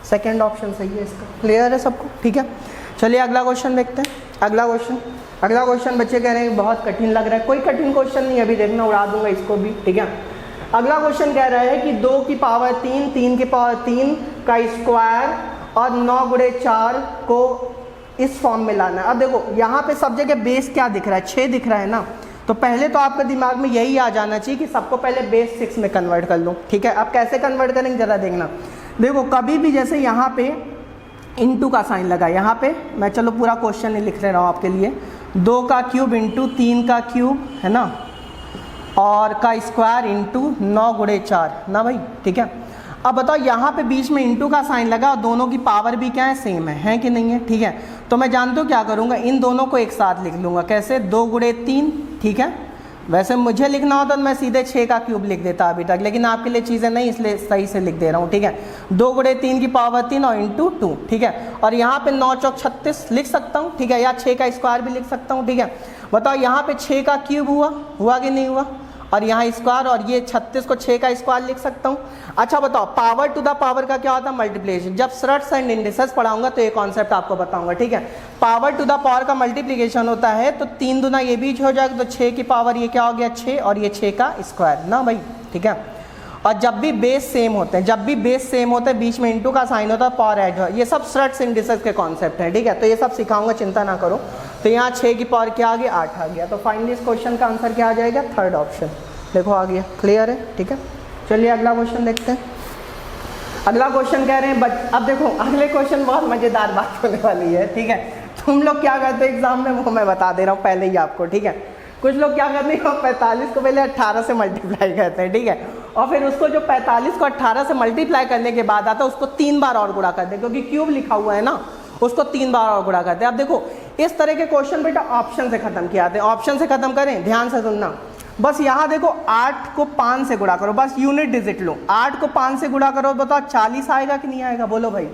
सेकंड ऑप्शन सही है इसका, क्लियर है सबको, ठीक है। चलिए अगला क्वेश्चन देखते हैं। अगला क्वेश्चन बच्चे कह रहे हैं बहुत कठिन लग रहा है, कोई कठिन क्वेश्चन नहीं, अभी देखना उड़ा दूंगा इसको भी, ठीक है। अगला क्वेश्चन कह रहा है कि 2 की पावर 3 3 की पावर 3 का स्क्वायर और 9 गुणे 4 को इस फॉर्म में लाना है। अब देखो यहाँ पे सब जगह बेस क्या दिख रहा है, 6 दिख रहा है ना, तो पहले तो आपके दिमाग में यही आ जाना चाहिए कि सबको पहले बेस 6 में कन्वर्ट कर लूँ, ठीक है। अब कैसे कन्वर्ट करेंगे ज़रा देखना, देखो कभी भी जैसे यहाँ पे इंटू का साइन लगा, यहाँ पे मैं चलो पूरा क्वेश्चन नहीं लिख ले रहा हूँ आपके लिए, 2 का क्यूब इंटू 3 का क्यूब है ना, और का स्क्वायर इंटू 9 गुणे 4 ना भाई, ठीक है। अब बताओ यहाँ पे बीच में इंटू का साइन लगा और दोनों की पावर भी क्या है, सेम है कि नहीं है, ठीक है। तो मैं जानता हूँ क्या करूँगा, इन दोनों को एक साथ लिख लूँगा, कैसे 2 गुणे 3, ठीक है। वैसे मुझे लिखना होता तो मैं सीधे 6 का क्यूब लिख देता अभी तक, लेकिन आपके लिए चीज़ें नहीं इसलिए सही से लिख दे रहा हूँ, ठीक है। 2 गुणे 3 की पावर 3 और इंटू 2, ठीक है। और यहाँ पे 9 चौक 36 लिख सकता हूँ, ठीक है, या 6 का स्क्वायर भी लिख सकता हूँ, ठीक है। बताओ यहाँ पे 6 का क्यूब हुआ कि नहीं हुआ, और यहाँ स्क्वायर, और ये 36 को 6 का स्क्वायर लिख सकता हूँ। अच्छा बताओ पावर टू द पावर का क्या होता है, मल्टीप्लिकेशन। जब श्रट्स एंड इंडिसेस पढ़ाऊंगा तो ये कॉन्सेप्ट आपको बताऊंगा, ठीक है। पावर टू द पावर का मल्टीप्लिकेशन होता है तो 3 दूना ये बीच हो जाएगा, तो 6 की पावर ये क्या हो गया 6, और ये 6 का स्क्वायर ना भाई, ठीक है। और जब भी बेस सेम होते हैं, बीच में इंटू का साइन होता है, पावर ऐड हो, ये सब श्रट्स इंडिसेस के कॉन्सेप्ट हैं, ठीक है। तो ये सब सिखाऊंगा, चिंता ना करो। तो यहाँ 6 की पावर क्या आ गया 8 आ गया, तो फाइनली इस क्वेश्चन का आंसर क्या आ जाएगा, थर्ड ऑप्शन। देखो आ गया, क्लियर है, ठीक है। चलिए अगला क्वेश्चन देखते हैं। अगला क्वेश्चन कह रहे हैं अब देखो अगले क्वेश्चन बहुत मज़ेदार बात होने वाली है, ठीक है। तुम लोग क्या करते हो एग्जाम में वो मैं बता दे रहा हूँ पहले ही आपको, ठीक है। कुछ लोग क्या करते हैं 45 को पहले 18 से मल्टीप्लाई करते हैं, ठीक है, और फिर उसको जो 45 को 18 से मल्टीप्लाई करने के बाद आता है उसको 3 बार और गुणा करते हैं, क्योंकि क्यूब लिखा हुआ है ना, उसको 3 बार और गुणा करते हैं। अब देखो इस तरह के क्वेश्चन बेटा ऑप्शन से खत्म किया जाते हैं, ऑप्शन से खत्म करें, ध्यान से सुनना। बस यहाँ देखो 8 को 5 से गुणा करो, बस यूनिट डिजिट लो, 8 को 5 से गुणा करो, बताओ 40 आएगा कि नहीं आएगा, बोलो भाई।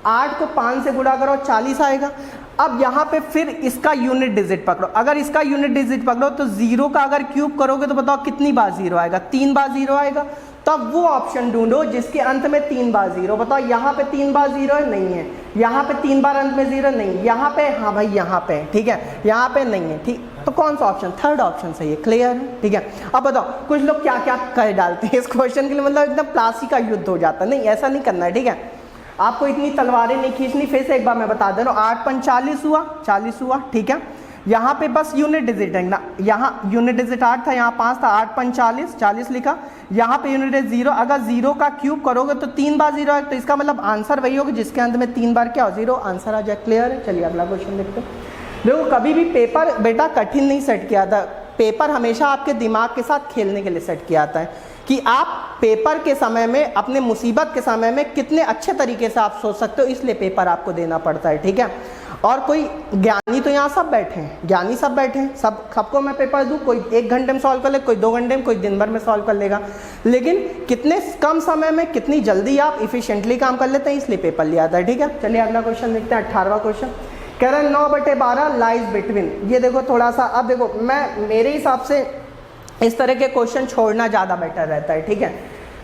8 को 5 से गुणा करो 40 आएगा। अब यहाँ पे फिर इसका यूनिट डिजिट पकड़ो, अगर इसका यूनिट डिजिट पकड़ो तो 0 का अगर क्यूब करोगे तो बताओ कितनी बार 0 आएगा, 3 बार 0 आएगा। तब वो ऑप्शन ढूंढो जिसके अंत में 3 बार 0, बताओ यहाँ पे 3 बार 0 है, नहीं है, यहाँ पे 3 बार अंत में 0 नहीं, यहाँ पे हाँ भाई यहाँ पे, ठीक है, यहाँ पे नहीं है, ठीक। तो कौन सा ऑप्शन, थर्ड ऑप्शन सही है, क्लियर है, ठीक है। अब बताओ कुछ लोग क्या क्या कर डालते हैं इस क्वेश्चन के लिए, मतलब एकदम प्लासी का युद्ध हो जाता है, नहीं ऐसा नहीं करना है, ठीक है। आपको इतनी तलवारें नहीं खींचनी, फिर से एक बार मैं बता दे रहा हूँ, 8 पंच 40 हुआ, ठीक है। यहाँ पे बस यूनिट डिजिट है ना, यहाँ यूनिट डिजिट 8 था, यहाँ 5 था, 8 पंच 40 लिखा, यहाँ पे यूनिट डिजिट 0, अगर 0 का क्यूब करोगे तो 3 बार 0 है, तो इसका मतलब आंसर वही होगा जिसके अंत में 3 बार क्या हो 0, आंसर आ जाए, क्लियर है। चलिए अगला क्वेश्चन देखते हैं। देखो कभी भी पेपर बेटा कठिन नहीं सेट किया था, पेपर हमेशा आपके दिमाग के साथ खेलने के लिए सेट किया आता है कि आप पेपर के समय में, अपने मुसीबत के समय में कितने अच्छे तरीके से आप सोच सकते हो, इसलिए पेपर आपको देना पड़ता है, ठीक है। और कोई ज्ञानी तो यहाँ सब बैठे हैं, ज्ञानी सब बैठे हैं, सबको मैं पेपर दूँ, कोई 1 घंटे में सॉल्व कर ले, कोई 2 घंटे में, कोई दिन भर में सॉल्व कर लेगा, लेकिन कितने कम समय में कितनी जल्दी आप इफिशिएंटली काम कर लेते हैं, इसलिए पेपर लिया आता है, ठीक है। चलिए अगला क्वेश्चन देखते हैं, 18वां क्वेश्चन कह रहा है 9/12 लाइज बिटवीन। ये देखो थोड़ा सा, अब देखो मैं मेरे हिसाब से इस तरह के क्वेश्चन छोड़ना ज़्यादा बेटर रहता है, ठीक है।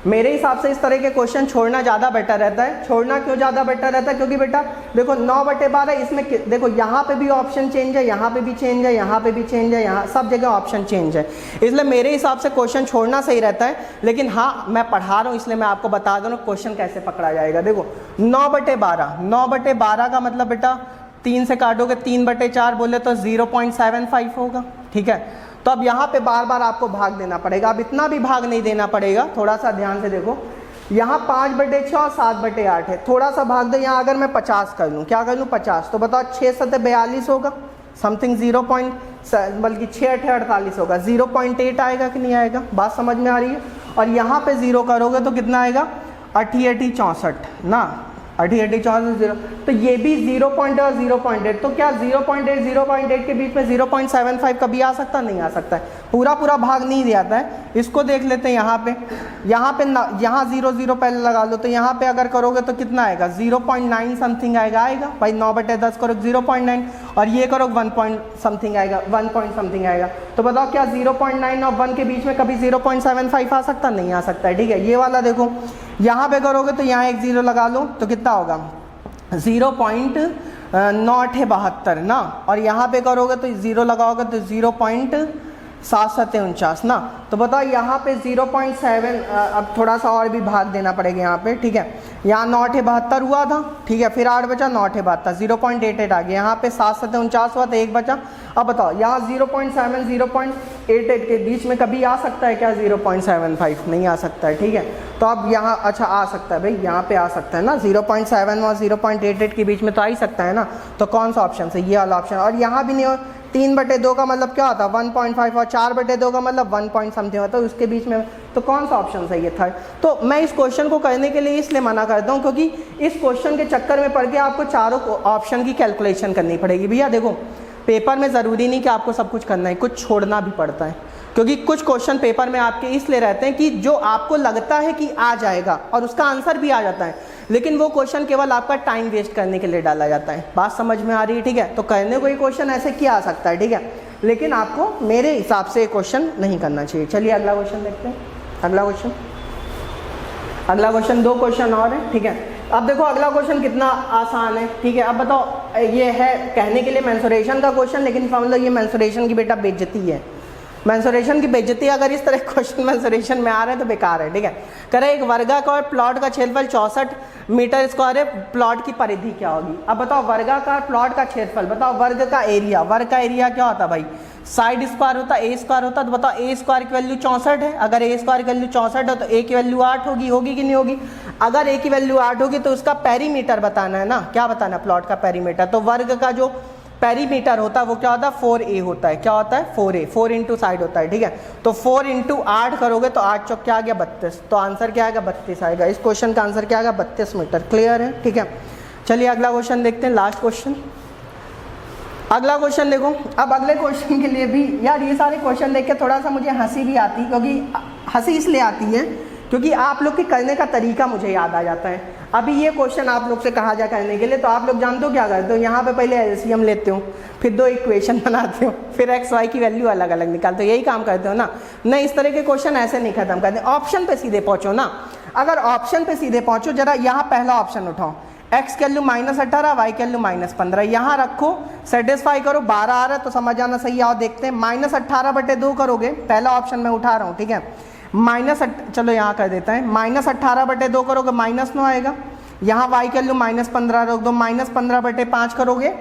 मेरे हिसाब से इस तरह के क्वेश्चन छोड़ना ज़्यादा बेटर रहता है। छोड़ना क्यों ज़्यादा बेटर रहता है, क्योंकि बेटा देखो 9/12 इसमें देखो यहाँ पे भी ऑप्शन चेंज है, यहाँ पे भी चेंज है, यहाँ पे भी चेंज है, यहाँ सब जगह ऑप्शन चेंज है, इसलिए मेरे हिसाब से क्वेश्चन छोड़ना सही रहता है। लेकिन हाँ मैं पढ़ा रहा हूँ इसलिए मैं आपको बता दूँ क्वेश्चन कैसे पकड़ा जाएगा। देखो 9/12 का मतलब बेटा 3 से काटोगे 3/4 बोले तो 0.75 होगा, ठीक है। तो अब यहाँ पे बार बार आपको भाग देना पड़ेगा, अब इतना भी भाग नहीं देना पड़ेगा, थोड़ा सा ध्यान से देखो, यहाँ 5/6 और 7/8 है, थोड़ा सा भाग दो। यहाँ अगर मैं 50 कर लूँ, क्या कर लूँ 50, तो बताओ 6 7 42 होगा, समथिंग 0. बल्कि 6 8 48 होगा, 0.8 आएगा कि नहीं आएगा, बात समझ में आ रही है। और यहाँ पे 0 करोगे तो कितना आएगा 88 64 ना, 88 64 0, तो ये भी 0 पॉइंट और 0.8, तो क्या 0.8 0.8 के बीच में 0.75 कभी आ सकता नहीं आ सकता है, पूरा पूरा भाग नहीं दिया जाता है। इसको देख लेते हैं यहाँ पे यहाँ 0 0 पहले लगा लो, तो यहाँ पे अगर करोगे तो कितना आएगा 0.9 समथिंग आएगा भाई, 9/10 करो 0.9 और ये करो 1 पॉइंट समथिंग आएगा, 1 पॉइंट समथिंग आएगा। तो बताओ क्या 0.9 और 1 के बीच में कभी 0.75 आ सकता नहीं आ सकता है, ठीक है। ये वाला देखो यहाँ पे करोगे तो यहाँ एक 0 लगा लो तो कितना होगा 0.972 ना, और यहाँ पे करोगे तो 0 लगाओगे तो 0.7749 ना। तो बताओ यहाँ पे 0.7, अब थोड़ा सा और भी भाग देना पड़ेगा यहाँ पे, ठीक है। यहाँ 9/72 हुआ था, ठीक है, फिर 8 बचा 9/72, 0.88 आ गया, यहाँ पे 7/749 हुआ तो 1 बचा। अब बताओ यहाँ 0.7 0.88 के बीच में कभी आ सकता है क्या 0.75 नहीं आ सकता है, ठीक है। तो अब यहाँ अच्छा आ सकता है भाई, यहाँ पे आ सकता है ना 0.7 और 0.88 के बीच में तो आ ही सकता है ना, तो कौन सा ऑप्शन है, ये वाला ऑप्शन। और यहाँ भी नहीं हो, 3/2 का मतलब क्या होता है 1.5 और 4/2 का मतलब 1 पॉइंट समथिंग होता है, उसके बीच में, तो कौन सा ऑप्शन सही है थर्ड। तो मैं इस क्वेश्चन को करने के लिए इसलिए मना करता हूँ क्योंकि इस क्वेश्चन के चक्कर में पड़ के आपको चारों ऑप्शन की कैलकुलेशन करनी पड़ेगी। भैया देखो पेपर में ज़रूरी नहीं कि आपको सब कुछ करना है, कुछ छोड़ना भी पड़ता है, क्योंकि कुछ क्वेश्चन पेपर में आपके इसलिए रहते हैं कि जो आपको लगता है कि आ जाएगा और उसका आंसर भी आ जाता है, लेकिन वो क्वेश्चन केवल आपका टाइम वेस्ट करने के लिए डाला जाता है। बात समझ में आ रही है, ठीक है। तो करने को ये क्वेश्चन ऐसे किया आ सकता है, ठीक है, लेकिन आपको मेरे हिसाब से क्वेश्चन नहीं करना चाहिए। चलिए अगला क्वेश्चन देखते हैं। अगला क्वेश्चन 2 क्वेश्चन और है, ठीक है। अब देखो अगला क्वेश्चन कितना आसान है, ठीक है। अब बताओ ये है कहने के लिए मेंसुरेशन का क्वेश्चन, लेकिन मतलब ये मेंसुरेशन की बेटा बेइज्जती है, मेंसुरेशन की बेइज्जती। अगर इस तरह क्वेश्चन मेंसुरेशन में आ रहे हैं तो बेकार है, ठीक है। कह रहे एक वर्गाकार प्लॉट का क्षेत्रफल 64 मीटर स्क्वायर है, प्लॉट की परिधि क्या होगी। अब बताओ वर्गाकार प्लॉट का क्षेत्रफल, बताओ वर्ग का एरिया, वर्ग का एरिया क्या होता है भाई, साइड स्क्वायर होता है, ए स्क्वायर होता है। तो बताओ ए स्क्वायर की वैल्यू 64 है, अगर ए स्क्वायर की वैल्यू 64 है तो ए की वैल्यू 8 होगी कि नहीं होगी। अगर ए की वैल्यू 8 होगी तो उसका पेरीमीटर बताना है ना, क्या बताना है प्लॉट का पेरीमीटर। तो वर्ग का जो पेरीमीटर होता है वो क्या होता है 4a होता है, क्या होता है 4a, 4 इंटू साइड होता है, ठीक है। तो 4 इंटू 8 करोगे तो 8 चौक क्या आ गया 32, तो आंसर क्या आएगा 32 आएगा। इस क्वेश्चन का आंसर क्या आएगा 32 मीटर। क्लियर है, ठीक है। चलिए अगला क्वेश्चन देखते हैं, लास्ट क्वेश्चन। अगला क्वेश्चन देखो। अब अगले क्वेश्चन के लिए भी यार ये सारे क्वेश्चन देख के थोड़ा सा मुझे हंसी भी आती है, क्योंकि हंसी इसलिए आती है क्योंकि आप लोग के करने का तरीका मुझे याद आ जाता है। अभी ये क्वेश्चन आप लोग से कहा जा करने के लिए, तो आप लोग जानते हो क्या करते हो, यहाँ पे पहले एलसीएम लेते हो, फिर 2 इक्वेशन बनाते हो, फिर एक्स वाई की वैल्यू अलग अलग निकालते हो, यही काम करते हो ना। नहीं, इस तरह के क्वेश्चन ऐसे नहीं खत्म करते, ऑप्शन पे सीधे पहुँचो ना। अगर ऑप्शन पे सीधे पहुँचो, जरा यहाँ पहला ऑप्शन उठाओ, x की वैल्यू -18, y की वैल्यू -15, यहाँ रखो, सेटिस्फाई करो, 12 आ रहा है तो समझ जाना सही। आओ देखते हैं, -18/2 करोगे, पहला ऑप्शन मैं उठा रहा हूँ, ठीक है। चलो यहाँ कर देता है, -18/2 करोगे -9 आएगा, यहाँ y की वैल्यू -15 रख दो, -15/5 करोगे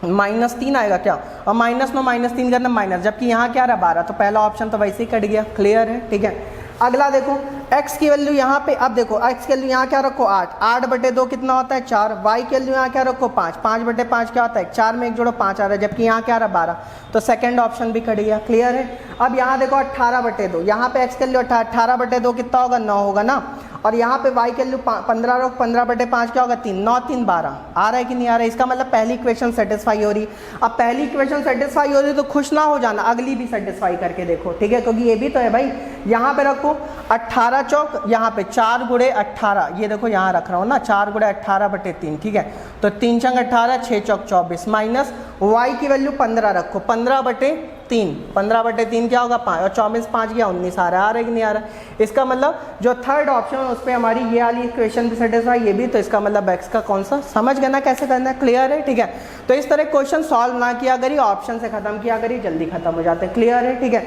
-3 आएगा क्या, और -9 -3 करना माइनस, जबकि यहाँ क्या रहा 12, तो पहला ऑप्शन तो वैसे ही कट गया। क्लियर है, ठीक है। अगला देखो x की वैल्यू यहाँ पे, अब देखो x की वैल्यू यहाँ क्या रखो 8, 8/2 कितना होता है 4, y की वैल्यू यहाँ क्या रखो 5, 5/5 क्या होता है 4 में 1 जोड़ो 5 आ रहा है, जबकि यहाँ क्या रहा 12, तो सेकंड ऑप्शन भी कट गया। क्लियर है। अब यहाँ देखो 18/2, यहाँ पे x की वैल्यू 18/2 कितना होगा 9 होगा ना, और यहाँ पे y की वैल्यू 15 रखो, 15/5 क्या होगा 3, 9 3 12 आ रहा है कि नहीं आ रहा है। इसका मतलब पहली इक्वेशन सेटिस्फाई हो रही। अब पहली इक्वेशन सेटिस्फाई हो रही तो खुश ना हो जाना, अगली भी सेटिस्फाई करके देखो, ठीक है, क्योंकि ये भी तो है भाई। यहाँ पे रखो 18 चौक, यहाँ पे 4 गुणे 18, ये देखो यहाँ रख रहा हूँ ना, 4 गुणे 18/3, ठीक है। तो 3 चंग 18, 6 चौक 24, माइनस y की वैल्यू 15 रखो, 15/3, 15/3 क्या होगा 5, और 24 5 गया 19 आ रहा है कि नहीं आ रहा है। इसका मतलब जो थर्ड ऑप्शन है उस पर हमारी ये वाली इक्वेशन भी सेटिस्फाई, ये भी, तो इसका मतलब x का कौन सा, समझ गए ना कैसे करना है। क्लियर है, ठीक है। तो इस तरह क्वेश्चन सॉल्व ना किया करिए, ऑप्शन से खत्म किया करिए, जल्दी खत्म हो जाते हैं। क्लियर है, ठीक है।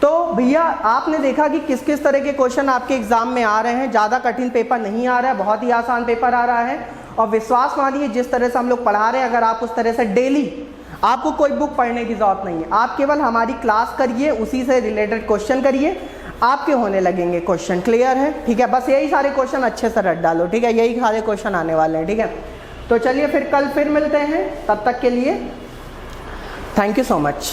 तो भैया आपने देखा कि किस किस तरह के क्वेश्चन आपके एग्जाम में आ रहे हैं, ज़्यादा कठिन पेपर नहीं आ रहा है, बहुत ही आसान पेपर आ रहा है। और विश्वास मानिए जिस तरह से हम लोग पढ़ा रहे हैं, अगर आप उस तरह से डेली, आपको कोई बुक पढ़ने की जरूरत नहीं है, आप केवल हमारी क्लास करिए, उसी से रिलेटेड क्वेश्चन करिए, आपके होने लगेंगे क्वेश्चन। क्लियर है, ठीक है। बस यही सारे क्वेश्चन अच्छे से रट डालो, ठीक है, यही सारे क्वेश्चन आने वाले हैं, ठीक है। तो चलिए फिर कल फिर मिलते हैं, तब तक के लिए थैंक यू सो मच।